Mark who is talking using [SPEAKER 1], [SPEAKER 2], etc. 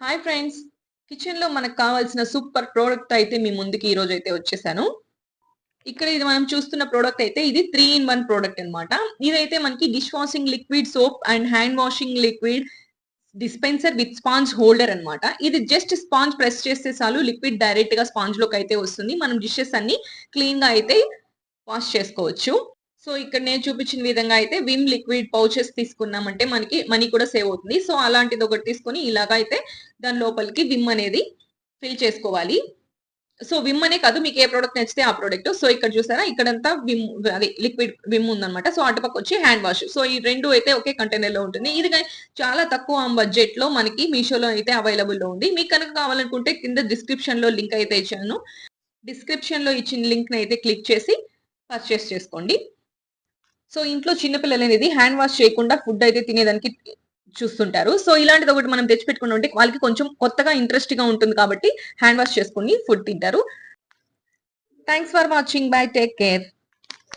[SPEAKER 1] Hi friends, kitchen లో మనకు కావాల్సిన సూపర్ ప్రోడక్ట్ అయితే మీ ముందుకి ఈ రోజు అయితే వచ్చేసాను. ఇక్కడ ఇది మనం చూస్తున్న ప్రోడక్ట్ అయితే ఇది 3-in-1 ప్రోడక్ట్ అన్నమాట. ఇదైతే మనకి dish washing liquid soap and hand washing liquid dispenser with sponge holder అన్నమాట. ఇది జస్ట్ స్పాంజ్ ప్రెస్ చేస్తే చాలు లిక్విడ్ డైరెక్ట్ గా స్పాంజ్ లోకి అయితే వస్తుంది. మనం డిషెస్ అన్ని క్లీన్ గా అయితే వాష్ చేసుకోవచ్చు. సో ఇక్కడ నేను చూపించిన విధంగా అయితే విమ్ లిక్విడ్ పౌచెస్ తీసుకున్నామంటే మనకి మనీ కూడా సేవ్ అవుతుంది. సో అలాంటిది ఒకటి తీసుకొని ఇలాగా అయితే దాని లోపలికి విమ్ అనేది ఫిల్ చేసుకోవాలి. సో విమ్ అనే కాదు, మీకు ఏ ప్రోడక్ట్ నచ్చితే ఆ ప్రోడక్ట్. సో ఇక్కడ చూసారా, ఇక్కడంతా విమ్ అది లిక్విడ్ విమ్ ఉందన్నమాట. సో అటుపక్క వచ్చి హ్యాండ్ వాష్. సో ఈ రెండు అయితే ఒకే కంటైనర్ లో ఉంటుంది. ఇది చాలా తక్కువ బడ్జెట్ లో మనకి మీషోలో అయితే అవైలబుల్ లో ఉంది. మీకు కనుక కావాలనుకుంటే కింద డిస్క్రిప్షన్ లో లింక్ అయితే ఇచ్చాను. డిస్క్రిప్షన్ లో ఇచ్చిన లింక్ ని అయితే క్లిక్ చేసి పర్చేస్ చేసుకోండి. సో ఇంట్లో చిన్నపిల్లలు అనేది హ్యాండ్ వాష్ చేయకుండా ఫుడ్ అయితే తినేదానికి చూస్తుంటారు. సో ఇలాంటిది ఒకటి మనం తెచ్చిపెట్టుకుని ఉంటే వాళ్ళకి కొంచెం కొత్తగా ఇంట్రెస్ట్ గా ఉంటుంది కాబట్టి హ్యాండ్ వాష్ చేసుకుని ఫుడ్ తింటారు. Thanks for watching. By, take care.